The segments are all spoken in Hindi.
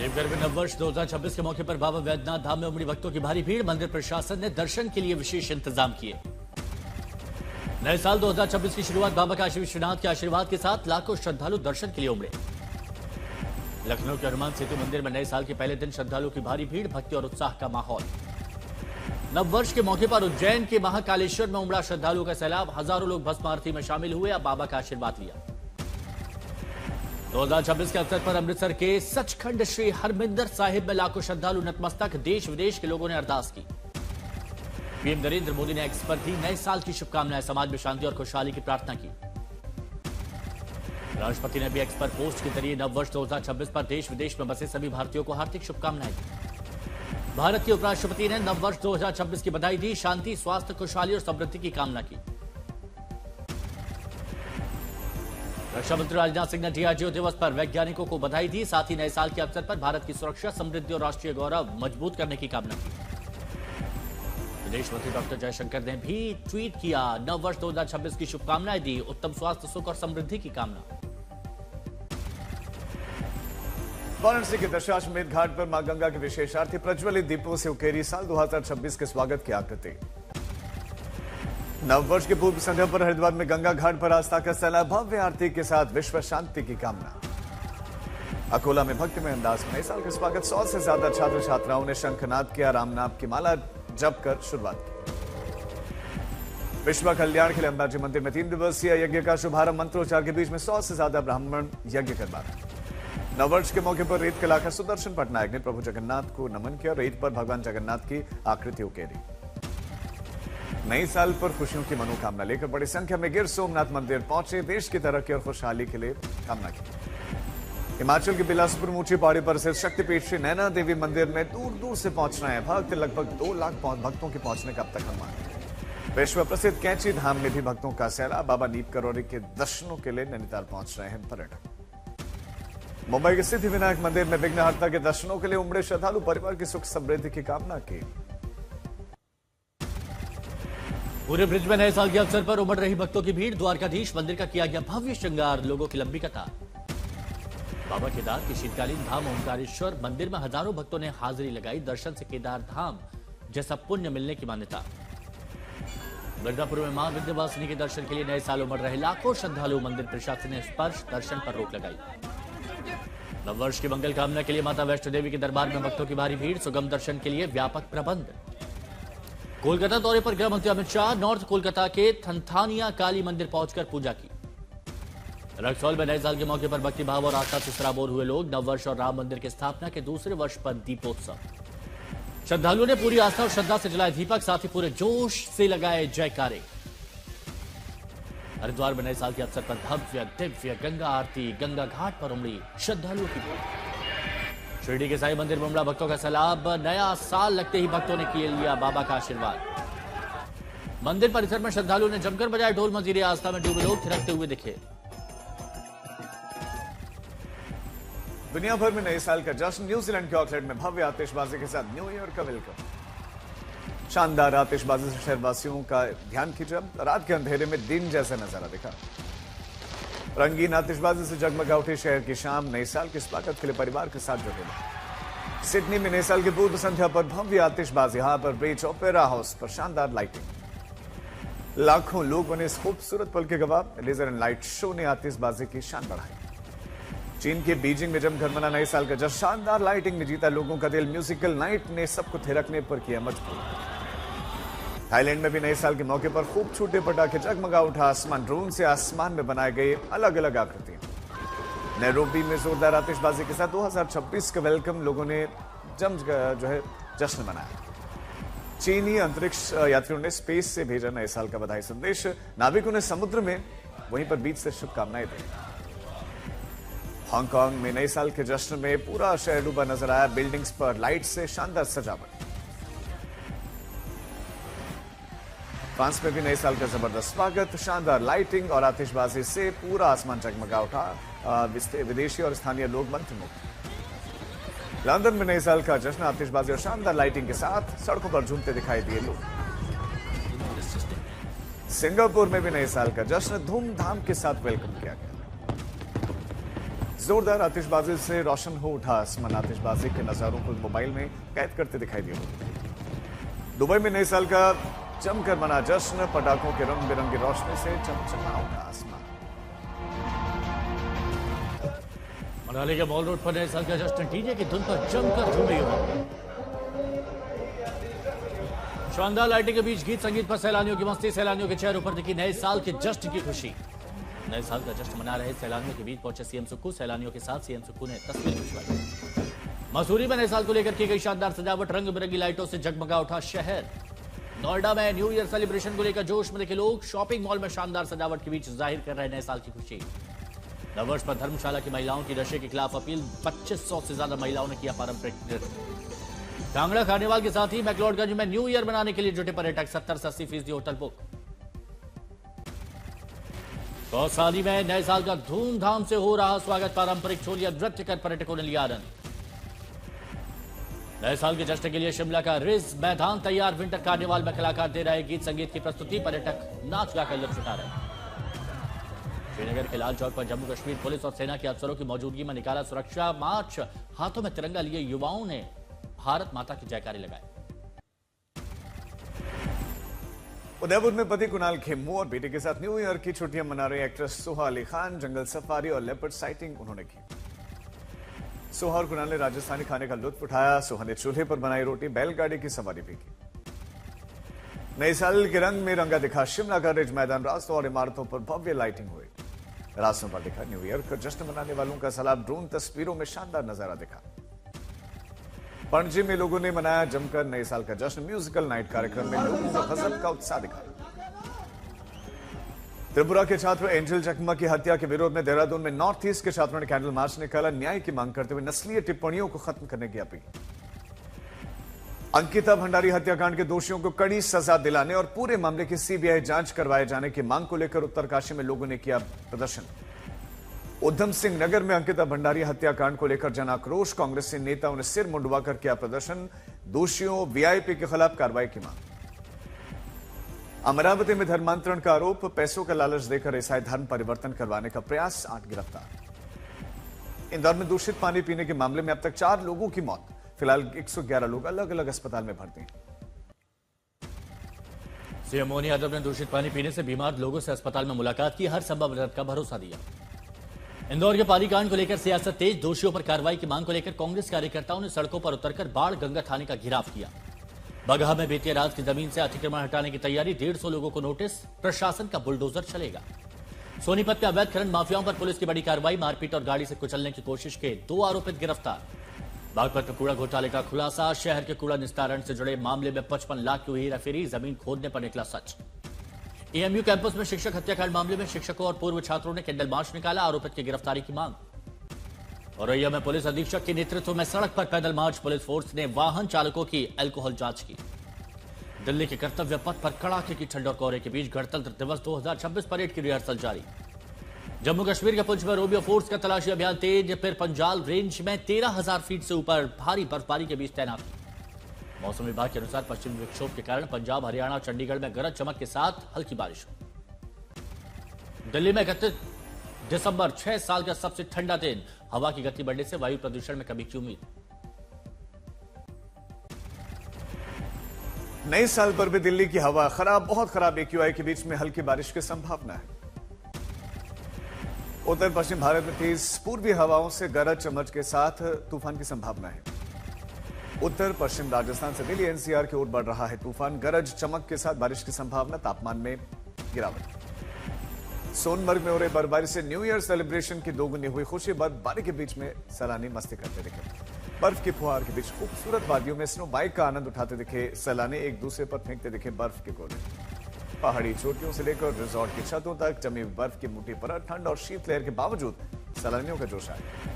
देवघर में नववर्ष 2026 के मौके पर बाबा वैद्यनाथ धाम में उमड़ी भक्तों की भारी भीड़। मंदिर प्रशासन ने दर्शन के लिए विशेष इंतजाम किए। नए साल 2026 की शुरुआत बाबा काशी विश्वनाथ के आशीर्वाद के साथ लाखों श्रद्धालु दर्शन के लिए उमड़े। लखनऊ के हनुमान सेतु मंदिर में नए साल के पहले दिन श्रद्धालुओं की भारी भीड़, भक्ति और उत्साह का माहौल। नववर्ष के मौके पर उज्जैन के महाकालेश्वर में उमड़ा श्रद्धालुओं का सैलाब। हजारों लोग भस्म आरती में शामिल हुए, अब बाबा का आशीर्वाद लिया। 2026 के अवसर पर अमृतसर के सचखंड श्री हरमिंदर साहिब में लाखों श्रद्धालु नतमस्तक। देश विदेश के लोगों ने अरदास की। पीएम नरेंद्र मोदी ने एक्स पर दी नए साल की शुभकामनाएं, समाज में शांति और खुशहाली की प्रार्थना की। राष्ट्रपति ने भी एक्स पर पोस्ट के जरिए नववर्ष 2026 पर देश विदेश में बसे सभी भारतीयों को हार्दिक शुभकामनाएं दी। भारत के उपराष्ट्रपति ने नववर्ष 2026 की बधाई दी, शांति, स्वास्थ्य, खुशहाली और समृद्धि की कामना की। रक्षा मंत्री राजनाथ सिंह ने डीआरडीओ दिवस पर वैज्ञानिकों को बधाई दी, साथ ही नए साल के अवसर पर भारत की सुरक्षा, समृद्धि और राष्ट्रीय गौरव मजबूत करने की कामना की। विदेश मंत्री डॉक्टर जयशंकर ने भी ट्वीट किया, नववर्ष 2026 की शुभकामनाएं दी, उत्तम स्वास्थ्य, सुख और समृद्धि की कामना। वाराणसी के दशाश्वमेध घाट पर मां गंगा की विशेष आरती, प्रज्वलित दीपों से उकेरी साल 2026 के स्वागत की आकृति। नववर्ष के पूर्व संध्या पर हरिद्वार में गंगा घाट पर आस्था का सैलाब, भव्य आरती के साथ विश्व शांति की कामना। अकोला में भक्तिमय अंदाज में नए साल के स्वागत, 100 से ज्यादा छात्र छात्राओं ने शंखनाद किया, राम नाम की माला जप कर शुरुआत की। विश्व कल्याण के लिए अंबाजी मंदिर में 3 दिवसीय यज्ञ का शुभारंभ, मंत्रोच्चार के बीच में 100 से ज्यादा ब्राह्मण यज्ञ करवा रहे। नववर्ष के मौके पर रेत कलाकार सुदर्शन पटनायक ने प्रभु जगन्नाथ को नमन किया, रेत पर भगवान जगन्नाथ की आकृति उकेरी। नई साल पर खुशियों की मनोकामना लेकर बड़ी संख्या में गिर सोमनाथ मंदिर पहुंचे, देश की तरक्की और खुशहाली के लिए कामना की। हिमाचल के बिलासपुर ऊंची पहाड़ी पर स्थित शक्तिपीठ श्री नैना देवी मंदिर में दूर दूर से पहुंच रहे हैं भक्त, लगभग 2 लाख भक्तों के पहुंचने का अब तक अनुमान। विश्व प्रसिद्ध कैंची धाम में भी भक्तों का सैलाब, बाबा नीप करोड़ी के दर्शनों के लिए नैनीताल पहुंच रहे हैं पर्यटक। मुंबई के सिद्धिविनायक मंदिर में विघ्नहर्ता के दर्शनों के लिए उमड़े श्रद्धालु, परिवार की सुख समृद्धि की कामना की। पूरे ब्रिज में नए साल के अवसर पर उमड़ रही भक्तों की भीड़, द्वारकाधीश मंदिर का किया गया भव्य श्रृंगार, लोगों की लंबी कतार। बाबा केदार के शीतकालीन धाम ओंकारेश्वर मंदिर में हजारों भक्तों ने हाजिरी लगाई, दर्शन से केदार धाम जैसा पुण्य मिलने की मान्यता। मिर्जापुर में मां विंध्यवासिनी के दर्शन के लिए नए साल उमड़ रहे लाखों श्रद्धालु, मंदिर प्रशासन ने स्पर्श दर्शन पर रोक लगाई। नववर्ष की मंगल कामना के लिए माता वैष्णो देवी के दरबार में भक्तों की भारी भीड़, सुगम दर्शन के लिए व्यापक प्रबंध। कोलकाता दौरे पर गृह मंत्री अमित शाह, नॉर्थ कोलकाता के थनथानिया काली मंदिर पहुंचकर पूजा की। रक्सौल में नए साल के मौके पर भक्ति भाव और आस्था से सराबोर हुए लोग। नववर्ष और राम मंदिर की स्थापना के दूसरे वर्ष पर दीपोत्सव, श्रद्धालुओं ने पूरी आस्था और श्रद्धा से जलाए दीपक, साथ ही पूरे जोश से लगाए जयकारे। हरिद्वार में नए साल के अवसर पर भव्य दिव्य गंगा आरती, गंगा घाट पर उमड़ी श्रद्धालुओं की भीड़। शिरडी के साईं मंदिर में उमड़ा भक्तों का सैलाब, नया साल लगते ही भक्तों ने किए लिया बाबा का आशीर्वाद। मंदिर परिसर में श्रद्धालुओं ने जमकर बजाए ढोल, मंजीरे, आस्था में डूबे लोग थिरकते हुए दिखे। दुनिया भर में नए साल का जश्न, न्यूजीलैंड के ऑकलैंड में भव्य आतिशबाजी के साथ न्यू ईयर का वेलकम। शानदार आतिशबाजी से शहरवासियों का ध्यान खींचा, रात के अंधेरे में दिन जैसा नजारा दिखा। रंगीन आतिशबाजी से जगमगा उठी शहर की शाम, नए साल के स्वागत के लिए परिवार के साथ जुटे। सिडनी में नए साल की पूर्व संध्या पर भव्य आतिशबाजी, यहां पर ब्रिज ओपेरा हाउस पर शानदार लाइटिंग, लाखों लोग बने इस खूबसूरत पल के गवाह। लेजर एंड लाइट शो ने आतिशबाजी की शान बढ़ाई। चीन के बीजिंग में जमकर मना नए साल का जश्न, शानदार लाइटिंग में जीता लोगों का दिल, म्यूजिकल नाइट ने सबको थिरकने पर किया मजबूर। थाईलैंड में भी नए साल के मौके पर खूब छूटे पटाखे, जगमगा उठा आसमान, ड्रोन से आसमान में बनाए गए अलग अलग आकृतियां। नैरोबी में जोरदार आतिशबाजी के साथ 2026 का वेलकम, लोगों ने जश्न मनाया। चीनी अंतरिक्ष यात्रियों ने स्पेस से भेजा नए साल का बधाई संदेश, नाविकों ने समुद्र में वहीं पर बीच से शुभकामनाएं दी। हांगकांग में नए साल के जश्न में पूरा शहर डूबा नजर आया, बिल्डिंग्स पर लाइट से शानदार सजावट। फ्रांस में भी नए साल का जबरदस्त स्वागत, शानदार लाइटिंग और आतिशबाजी से पूरा आसमान जगमगा उठा, विदेशी और स्थानीय लोग मंत्रमुग्ध। लंदन में नए साल का जश्न, आतिशबाजी और शानदार लाइटिंग के साथ सड़कों पर झूमते दिखाई दिए लोग। सिंगापुर में भी नए साल का जश्न धूमधाम के साथ वेलकम किया गया। जोरदार आतिशबाजी से रोशन हो उठा आसमान। आतिशबाजी के नजारों को मोबाइल में कैद करते दिखाई दिए। दुबई में नए साल का जमकर मना जश्न, पटाखों के रंग बिरंगी रोशनी से चमचमा उठा आसमान। मनाली के मॉल रोड पर नए साल का जश्न, डीजे की धुन पर जमकर झूमे युवा। शानदार लाइटिंग के बीच गीत संगीत पर सैलानियों की मस्ती, सैलानियों के चेहरों पर दिखी नए साल के जश्न की खुशी। नए साल का जश्न मना रहे सैलानियों के बीच पहुंचे सीएम सुक्खू। सैलानियों के साथ सीएम सुक्खू ने तस्वीर खिंचवाई। मसूरी में नए साल को लेकर की गई शानदार सजावट, रंग बिरंगी लाइटों से जगमगा उठा शहर। नोएडा में न्यू ईयर सेलिब्रेशन को लेकर जोश में दिखे लोग। शॉपिंग मॉल में शानदार सजावट के बीच जाहिर कर रहे नए साल की खुशी। नववर्ष पर धर्मशाला की महिलाओं की नशे के खिलाफ अपील, 2500 से ज्यादा महिलाओं ने किया पारंपरिक नृत्य। कांगड़ा कार्निवाल के साथ ही मैक्लोडगंज में न्यू ईयर मनाने के लिए जुटे पर्यटक, 70 से 80% होटल बुक। गौशाली में नए साल का धूमधाम से हो रहा स्वागत, पारंपरिक छोलिया नृत्य कर पर्यटकों ने लिया आनंद। नए साल के जश्न के लिए शिमला का रिज मैदान तैयार। विंटर कार्निवाल में कलाकार दे रहे गीत संगीत की प्रस्तुति, पर्यटक नाच गाकर लुत्फ उठा रहे। श्रीनगर के लाल चौक पर जम्मू कश्मीर पुलिस और सेना के अफसरों की मौजूदगी में निकाला सुरक्षा मार्च। हाथों में तिरंगा लिए युवाओं ने भारत माता की जयकारे लगाए। उदयपुर में पति कुणाल खेमू और बेटे के साथ न्यू ईयर की छुट्टियां मना रही एक्ट्रेस सोहा अली खान। जंगल सफारी और लेपर्ड साइटिंग उन्होंने की। सोहा और कुणाल ने राजस्थानी खाने का लुत्फ उठाया। सोहा ने चूल्हे पर बनाई रोटी, बैलगाड़ी की सवारी भी की। नए साल के रंग में रंगा दिखा शिमला का रिज मैदान। रास्तों और इमारतों पर भव्य लाइटिंग हुई। रास्तों पर दिखा न्यू ईयर का जश्न मनाने वालों का सैलाब। ड्रोन तस्वीरों में शानदार नजारा दिखा। पणजी में लोगों ने मनाया जमकर नए साल का जश्न। म्यूजिकल नाइट कार्यक्रम में लोगों को गजब का उत्साह दिखा। त्रिपुरा के छात्र एंजल चकमा की हत्या के विरोध में देहरादून में नॉर्थ ईस्ट के छात्रों ने कैंडल मार्च निकाला। न्याय की मांग करते हुए नस्लीय टिप्पणियों को खत्म करने की अपील। अंकिता भंडारी हत्याकांड के दोषियों को कड़ी सजा दिलाने और पूरे मामले की सीबीआई जांच करवाए जाने की मांग को लेकर उत्तरकाशी में लोगों ने किया प्रदर्शन। उधम सिंह नगर में अंकिता भंडारी हत्याकांड को लेकर जन आक्रोश। कांग्रेसी नेताओं ने सिर मुंडवाकर किया प्रदर्शन। दोषियों वीआईपी के खिलाफ कार्रवाई की मांग। अमरावती में धर्मांतरण का आरोप, पैसों का लालच देकर ईसाई धर्म परिवर्तन करवाने का प्रयास, 8 गिरफ्तार। इंदौर में दूषित पानी पीने के मामले में अब तक 4 लोगों की मौत। फिलहाल 111 लोग अलग अलग अस्पताल में भर्ती हैं। सीएम मोनी यादव ने दूषित पानी पीने से बीमार लोगों से अस्पताल में मुलाकात की, हर संभव मदद का भरोसा दिया। इंदौर के पानी कांड को लेकर सियासत तेज, दोषियों पर कार्रवाई की मांग को लेकर कांग्रेस कार्यकर्ताओं ने सड़कों पर उतरकर बाढ़ गंगा थाने का घेराव किया। बगहा में बीते रात की जमीन से अतिक्रमण हटाने की तैयारी, 150 लोगों को नोटिस, प्रशासन का बुलडोजर चलेगा। सोनीपत में अवैध खनन माफियाओं पर पुलिस की बड़ी कार्रवाई, मारपीट और गाड़ी से कुचलने की कोशिश के 2 आरोपित गिरफ्तार। बागपत में कूड़ा घोटाले का खुलासा, शहर के कूड़ा निस्तारण से जुड़े मामले में 55 लाख की हुई हेराफेरी, जमीन खोदने पर निकला सच। एएमयू कैंपस में शिक्षक हत्याकांड मामले में शिक्षकों और पूर्व छात्रों ने कैंडल मार्च निकाला, आरोपित की गिरफ्तारी की मांग। औरैया में पुलिस अधीक्षक के नेतृत्व में सड़क पर पैदल मार्च, पुलिस फोर्स ने वाहन चालकों की अल्कोहल जांच की। दिल्ली के कर्तव्य पथ पर कड़ाके की ठंड और कोहरे के बीच गणतंत्र दिवस 2026 परेड की रिहर्सल जारी। जम्मू कश्मीर के पुंछ में रोबियो फोर्स का तलाशी अभियान तेज, फिर पंजाल रेंज में 13,000 फीट से ऊपर भारी बर्फबारी के बीच तैनात। मौसम विभाग के अनुसार पश्चिमी विक्षोभ के कारण पंजाब, हरियाणा और चंडीगढ़ में गरज चमक के साथ हल्की बारिश हो। दिल्ली में 31 दिसंबर 6 साल का सबसे ठंडा दिन, हवा की गति बढ़ने से वायु प्रदूषण में कमी की उम्मीद। नए साल पर भी दिल्ली की हवा खराब, बहुत खराब। एक्यूआई के बीच में हल्की बारिश की संभावना है। उत्तर पश्चिम भारत में तेज पूर्वी हवाओं से गरज चमक के साथ तूफान की संभावना है। उत्तर पश्चिम राजस्थान से दिल्ली एनसीआर की ओर बढ़ रहा है तूफान, गरज चमक के साथ बारिश की संभावना, तापमान में गिरावट। सोनमर्ग में हो रही बर्फबारी से न्यू ईयर सेलिब्रेशन की दोगुनी हुई खुशी, बर्फबारी के बीच में सैलानी मस्ती करते दिखे। बर्फ की फुहार के बीच खूबसूरत वादियों में स्नो बाइक का आनंद उठाते दिखे सैलानी, एक दूसरे पर फेंकते दिखे बर्फ के गोले। पहाड़ी चोटियों से लेकर रिजॉर्ट की छतों तक जमी बर्फ की मोटी परत, ठंड और शीतलहर के बावजूद सैलानियों का जोश आया।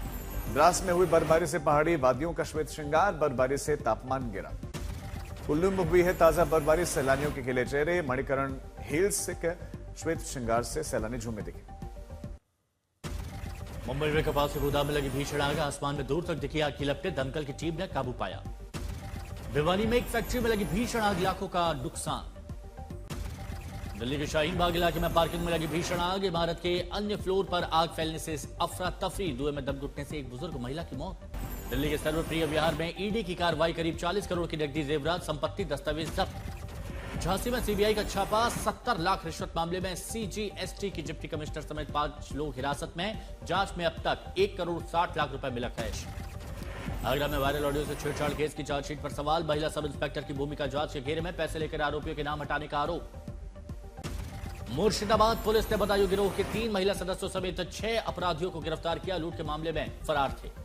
द्रास में हुई बर्फबारी से पहाड़ी वादियों का श्वेत श्रृंगार, बर्फबारी से तापमान गिरा। कुल्लू में हुई है ताजा बर्फबारी, सैलानियों के खिले चेहरे, मणिकरण हिल्स के श्वेत श्रृंगार से सैलानी झूमे दिखे। मुंबई में कपास के गोदाम में लगी भीषण आग, आसमान में दूर तक दिखी आग की लपटें, दमकल की टीम ने काबू पाया। भिवानी में एक फैक्ट्री में लगी भीषण आग, लाखों का नुकसान। दिल्ली के शाहीन बाग इलाके में पार्किंग में लगी भीषण आग, इमारत के अन्य फ्लोर पर आग फैलने से अफरा तफरी, धुएं में दम घुटने से एक बुजुर्ग महिला की मौत। दिल्ली के सर्वप्रिय विहार में ईडी की कार्रवाई, करीब 40 करोड़ की नकदी, जेवरात, संपत्ति, दस्तावेज जब्त। झांसी में सीबीआई का छापा, 70 लाख रिश्वत मामले में सीजीएसटी की डिप्टी कमिश्नर समेत 5 लोग हिरासत में, जांच में अब तक 1 करोड़ 60 लाख रुपए मिला कैश। आगरा में वायरल ऑडियो से छेड़छाड़ केस की चार्जशीट पर सवाल, महिला सब इंस्पेक्टर की भूमिका जांच के घेरे में, पैसे लेकर आरोपियों के नाम हटाने का आरोप। मुर्शिदाबाद पुलिस ने बदायूं गिरोह के 3 महिला सदस्यों समेत 6 अपराधियों को गिरफ्तार किया, लूट के मामले में फरार थे।